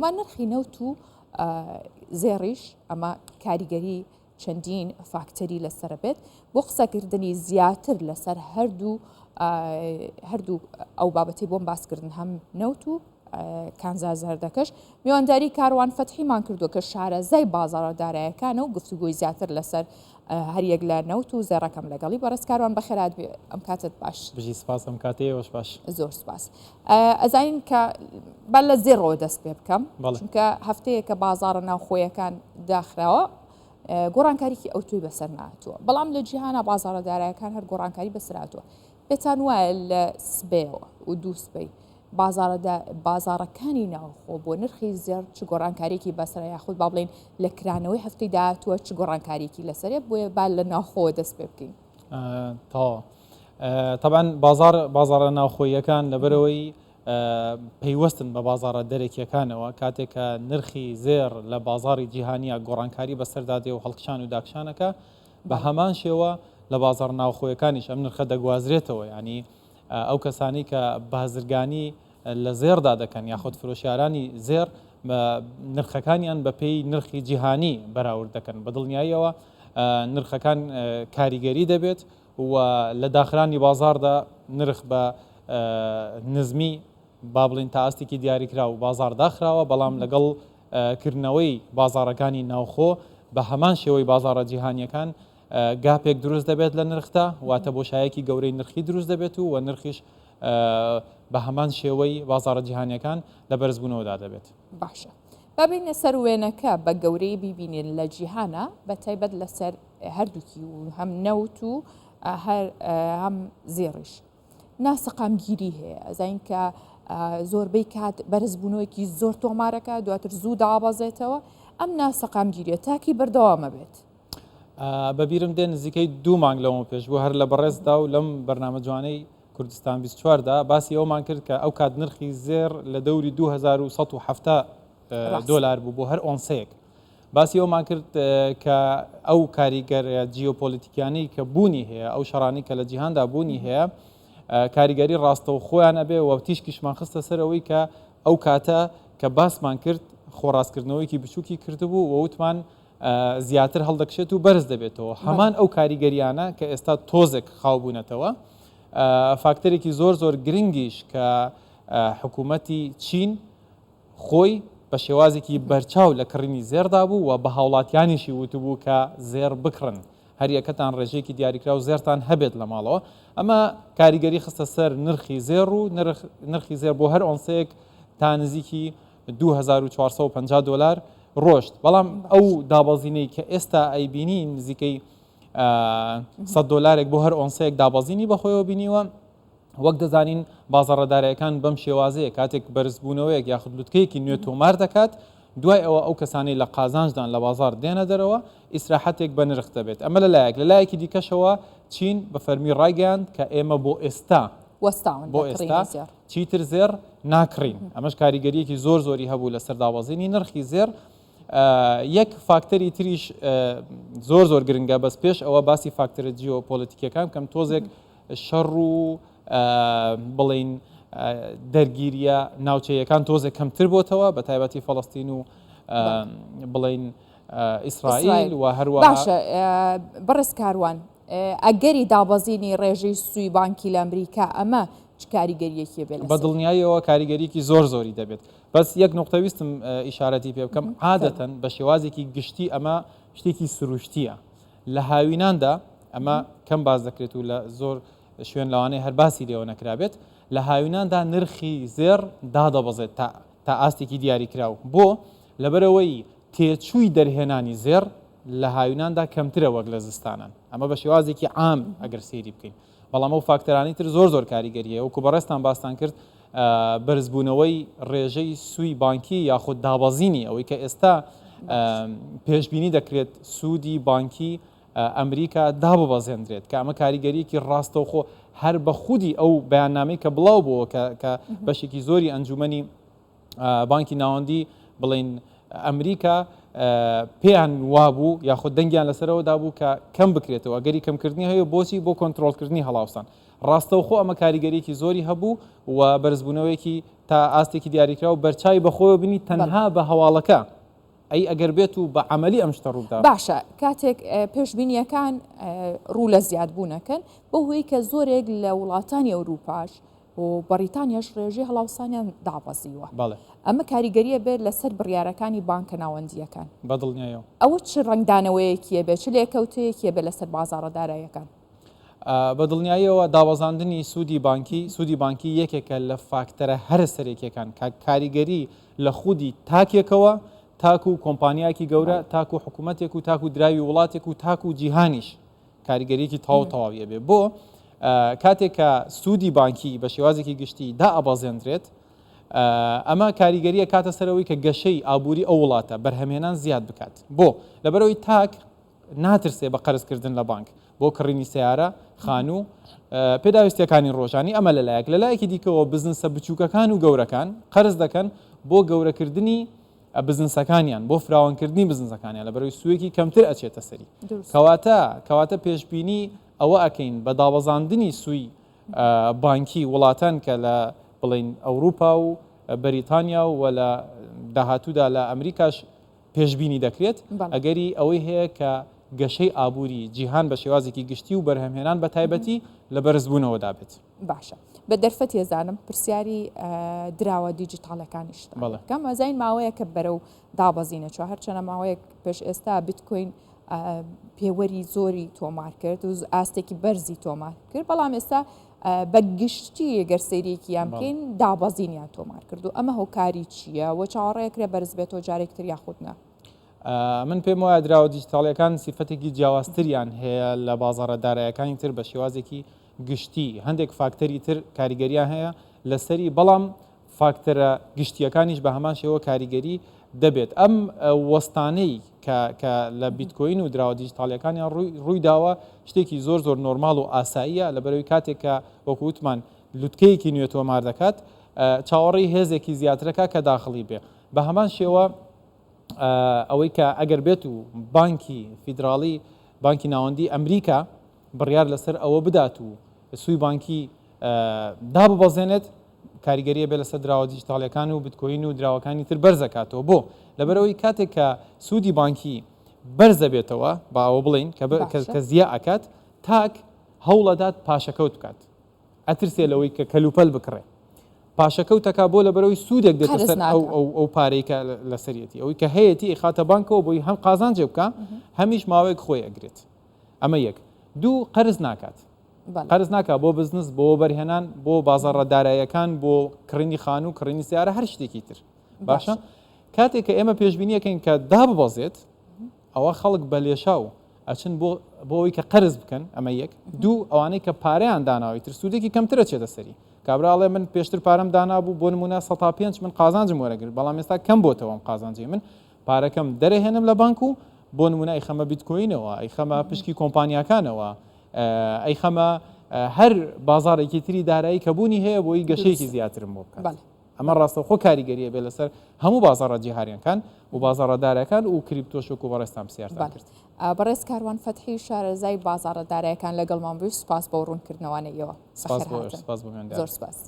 ما نرخی نەوت و زێڕیش ئەمە کاریگەری چەندین فاکتەری لەسەر بێت بۆ قسەکردنی زیاتر لەسەر هەردوو ئەو بابەتی بۆم باسکردن هەم نەوت و کانزا زەردەکەش میوانداری کاروان فەتحیمان کردو کە شارەزای بازاڕە دارایەکانە و گفتوگۆی زیاتر لەسەر هەریەک لە نەوت و زێڕەکەم لەگەڵی بەڕێز کاروان بەخێرات بێ ئەم کاتت باش بژی سپاس ئەم کاتەیەوەش باش زۆر سپاس ئەزانین کە بە لە زێڕەوە دەست پێ بکەم چونکە هەفتەیە کە بازاڕە ناوخۆیەکان داخراوە گۆڕانکاریکی ئەو توی بەسەر ناتووە بەڵام لە جیهانە بازاڕە دارایەکان هەر گۆڕانکاری بەسراتوە پێتان وایە لە سبەیەوە و دوو سبەی بازاڕەکانی ناوخۆ بۆ نرخی زێر چ گۆڕانکاریکی بەسرە یاخود با بڵین لە کرانەوەی هەفتەی داهاتووە چ گۆڕانکاریکی لەسەرێ بۆیە با لە ناوخۆوە دەست پێ بکەین طبعا بازاڕە ناوخۆیەکان لەبەرەوەی پەیوەستن بە بازاڕە دەرەکیەکانەوە کاتێک کە نرخی زێر لە بازاڕی جیهانیە گۆڕانکاری بەسەردادێ و هەڵکشان و داکشانەکە بە هەمان شێوە لە بازاڕ ناوخۆیەکانیش ئەم نرخە دەگوازرێتەوە ینی ئەو کەسانی کە بازرگانی لە زێردا دەکەن یاخود فرۆشیارانی زێر نرخەکانیان بە پێی نرخی جیهانی بەراورد دەکەن بە دڵنیاییەوە نرخەکان کاریگەری دەبێت و لە داخرانی بازاردا نرخ بە نزمی با بڵین تا ئاستێکی دیاریکرا و بازار داخراوە بەڵام لەگەڵ کردنەوەی بازارەکانی ناوخۆ بە هەمان شێوەی بازارە جیهانیەکان گاپێک دروست دەبێت لە نرخدا واتە بۆشایەکی گەورەی نرخی دروست دەبێت و نرخیش بە هەمان شێوەی بازارە جیهانیەکان لە بەرزبوونەوەدا دەبێت. باشە ببینە سەر وێنەکە بە گەورەی بیبینێن لە جیهانە بە تایبەت لەسەر هەردووکی و هەم نەوت و هەم زێڕیش ناسەقامگیری هەیە ئەزین کە زۆربەی کات بەرزبوونەوەیکی زۆر تۆمارەکە دواتر زوو دابەزێتەوە ئەم ناسەقامگیریە تاکی بەردەوامە بێت. بەبیرم دێن نزیکەی 2 مانگ لەوە پێش بوو هەر لە بەڕێزدا و لەم بەرنامە جوانەی کوردستان 24دا باسی ئەومان کرد کە ئەو کات نرخی زێر لە دەوری 2170 دۆلار بوو بۆ هەر ئۆنسەیەک باسی ئەومان کرد کە ئەو کاریگەر جیۆپۆلیتیکیانەی کە بوونی هەیە ئەو شەڕانی کە لە جیهاندا بوونی هەیە کاریگەری ڕاستە و خۆیان ئەبێ و تیشکیشمان خستە سەرەوەی کە ئەو کاتە کە باسمان کرد خۆڕاستکردنەوەیکی بچووکی کردبوو و وتمان زیاتر هەڵدەکشێت و بەرز دەبێتەوە هەمان ئەو کاریگەریانە کە ئێستا تۆزێک خاوبوونەتەوە فاکتەرێکی زۆر گرنگیش کە حکوومەتی چین خۆی بە شێوازێکی بەرچاو لە کڕینی زێردا بوو و بە هاوڵاتیانیشی وتبوو کە زێر بکڕن هەر یەکەتان ڕێژەیەکی دیاریکرا و زێرتان هەبێت لە ماڵەوە ئەمە کاریگەری خستە سەر نرخی زێر و نرخی زێر بۆ هەر ئۆنسەیەک تا نزیکی 2450 دلار ڕۆشت بەڵام ئەو دابەزینەی کە ئێستا ئەیبینی نزیکەی 100 دلارێک بۆ هەر ئۆنسەیەک دابەزینی بەخۆیەوە بینیوە وەک دەزانین بازاڕەدارایەکان بەم شێوازەیە کاتێک بەرزبوونەوەیەک یاخود لوتکەیەکی نوێ تۆمار دەکات دوای ئەوە ئەو کەسانی لە قازانجدان لە بازار دێنە دەرەوە ئیسراحەتێک بە نرخ دەبێت ئەمە لەلایەکی دیکەشەوە چین بە فەرمی ڕایگەیاند کە ئێمە بۆ ئێستا چیتر زێر ناکڕین ئەمەش کاریگەریەکی زۆری هەبوو لەسەر دابەزینی نرخی زێر یەک فاکتەری تریش زۆر گرنگە بەس پێش ئەوە باسی فاکتەرە جیۆپۆلیتیکیەکان کەم تۆزێک شەڕ و بڵین دەرگیریە ناوچەیەکان تۆزێک کەمتر بۆتەوە بە تایبەتی فەڵەستین و بڵین ئیسرائیل و هەروە باشە بەڕێز کاروان ئەگەری دابەزینی ڕێژەی سووی بانکی لە ئەمریکا ئەمە چ کاریگەریەکی بێت بە دڵنیاییەوە کاریگەریەکی زۆری دەبێت بەس یەک نقطەویستم ئیشارەتی پێ بکەم عادەتەن بە شێوازێکی گشتی ئەمە شتێکی سروشتیە لە هاویناندا ئەمە کەم باز دەکرێت و لە زۆر شوێن لەوانەیە هەر باسی لێەوە نەکرابێت لە هاویناندا نرخی زێر دادەبەزێت تا ئاستێکی دیاریکراوە بۆ لەبەرەوەی تێچووی دەرهێنانی زێر لە هاویناندا کەمترە وەک لە زستانان ئەمە بە شێوازێکی عام ئەگەر سێری بکەین بەڵام ئەو فاکتەرانی تر زۆر کاریگەریە وەکو بەڕێستان باستان کرد بەرزبوونەوەی ڕێژەی سووی بانکی یاخود دابەزینی ئەوەی کە ئێستا پێشبینی دەکرێت سوودی بانکی ئەمریکا داببەزێنرێت کە ئەمە کاریگەریەکی ڕاستەوخۆ هەر بە خودی ئەو بەیاننامەی کە بڵاو بووە کە بەشێکی زۆری ئەنجومەنی بانکی ناوەندی بڵین ئەمریکا پێیان وابوو یاخود دەنگیان لەسەرەوەدا بوو کە کەم بکرێتەوە گەری کەمکردنی هەیە بۆچی بۆ کۆنتترۆلکردنی هەڵاوسان ڕاستەوخۆ ئەمە کاریگەریەکی زۆری هەبوو و بەرزبوونەوەیەکی تا ئاستێکی دیاریکرا و بەرچای بەخۆ بینی تەنها بە هەواڵەکە ئەی ئەگەر بێت و بە عملی ئەم شتە ڕوودا باشە کاتێک پێشبینیەکان ڕوو لە زیادبوونەکەن بۆ هۆی کە زۆرێک لە وڵاتانی ئەوروپاش و بەریتانیاش ڕێژەی هەڵاوسانیان دابەزیوە ئەمە کاریگەریە بێت لەسەر بڕیارەکانی بانکە ناوەندیەکان بەدڵنیایەوە ئەوە چ ڕنگدانەوەیەکیە بێت چ لێکەوتەیەکیە بێت لەسەر بازاڕە داراییەکان بەدڵنیاییەوە داوەزاندنی سوودی بانکی یەکێکە لە فاکتەرە هەرە سەرێکیەکان کاریگەری لە خودی تاکێکەوە تاکو و کۆمپانیاکی گەورە تاکو و حکوومەتێک و تاکو دراوی وڵاتێک و تاکو و جیهانیش کاریگەریەکی تەواویە بێ بۆ کاتێک کە سوودی بانکی بە شێوازێکی گشتی دا ئەبازێنرێت ئەمە کاریگەریە کاتە سەرەوەی کە گەشەی ئابووری ئەو وڵاتە بەرهەمێنان زیاد بکات بۆ لەبەرەوەی تاک ناترسێ بە قەرزکردن لە بانک بۆ کڕینی سیارە خانوو پێداویستیەکانی ڕۆژانی ئەمە لەلایەکی دیکەەوە بزنسە بچووکەکان و گەورەکان قەرز دەکەن بۆ گەورەکردنی بزنسەکانیان بۆ فراوانکردنی بزنسەکانیان لە بەرەوەی سوویەکی کەمتر ئەچێتە سەری کەواتە پێشبینی ئەوە ئەکەین بە داوەزاندنی سووی بانکی وڵاتان کە لە بڵین ئەوروپا و بەریتانیا و لە داهاتوودا لە ئەمریکاش پێشبینی دەکرێت ئەگەری ئەوەی هەیە کە گەشەی ئابووری جیهان بە شێوازێکی گشتی و بەرهەمهێنان بە تایبەتی لە بەرزبوونەوەدا بێت باشە بە دەرفەت ێزانم پرسیاری دراوە دیجیتالەکانیش کەم ئەزین ماوەیە کە بەرەو دابەزینە چوە هەرچەنە ماوەیە پێش ئێستا بیتکۆین پێوەری زۆری تۆمار کرد و ئاستێکی بەرزی تۆمار کرد بەڵام ئێستا بە گشتی گەر سەیرێکیان بکەین دابەزینیان تۆمار کرد و ئەمە هۆکاری چییە و چاوەڕێکرێ بەرز بێتەوە جارێکتر یاخودنا من پێم وایە دراوە دیجیتاڵیەکان سیفەتێکی جیاوازتریان هەیە لە بازاڕە داراییەکانی تر بە شێوازێکی گشتی هەندێک فاکتەری تر کاریگەریان هەیە لەسەری بەڵام فاکتەرە گشتیەکانیش بە هەمان شێوە کاریگەری دەبێت ئەم وەستانەی کە لە بیتکۆین و دراوە دیجیتاڵیەکانیان ڕووی داوە شتێکی زۆر نۆرماڵ و ئاساییە لە بەرەوەی کاتێک کە وەکووتمان لوتکەیەکی نوێ تۆمار دەکات چاوەڕێی هێزێکی زیاترەکە کە داخڵی بێ بە هەمان شێوە ئەوەی کە ئەگەر بێت و بانکی فیدراڵی بانکی ناوەندی ئەمریکا بڕیار لەسەر ئەوە بدات و سووی بانکی داببەزێنێت کاریگەریە بێ لەسەر دراوە دیجیتاڵیەکان و بیتکۆین و دراوەکانی تر بەرزەکاتەوە بۆ لەبەرەوەی کاتێک کە سوودی بانکی بەرزە بێتەوە با ئەوە بڵین کە زیە ئەکات تاک هەوڵەدات پاشەکەوت بکات ئەترسێ لەوەی کە کەلوپەل بکڕێ پاشەکەوتەکە بۆ لەبەرەوەی سوودێک دێتە سەر ئەو پارەیکە لەسەرەتی ئەوەی کە هەیەی خاتە بانکەوە بۆی هەم قازانجێ بکە هەمیش ماوەیەک خۆی ئەگرێت ئەمە یەک دوو قەرز ناکات قەرز ناکات بۆ بزنس بۆ بەرهێنان بۆ بازاڕە داراییەکان بۆ کڕینی خان و کڕینی سیارە هەر شتێکی تر باشە کاتێک کە ئێمە پێشبینیەکەین کە داببەزێت ئەوە خەڵک بە لێشاو ئەچن بۆ ئەوەی کە قەرز بکەن ئەمە یەک دوو ئەوانەی کە پارەیان داناوی تر سوودێکی کەمترە چێتە سەری کابراڵێ من پێشتر پارەم دانابوو بۆ نمونە 105 من قازانجم وەرەگرت بەڵام ئێستا کەم بۆتەوە قازانجی من پارەکەم دەرەهێنم لە بانک و بۆ نمونە ئەی خەمە بیتکۆینەوە ئەی خەمە پشکی کۆمپانیاکانەوە ئەی خەمە هەر بازارێکی تری دارایی کەبوونی هەیە بۆی گەشەیەکی زیاترم بۆ بکات ئەمە ڕاستەخۆ کاریگەریە بێ لەسەر هەموو بازاڕە جیهانیەکان و بازاڕە دارەکان و کریپتۆشک و بەڕێستان پرسیارتان کرد بەڕێز کاروان فەتحی شارەزای بازاڕە داراییەکان لەگەڵمان بووی سوپاس بۆ ڕوونکردنەوەوانەیەوە سپاس زۆر سپاس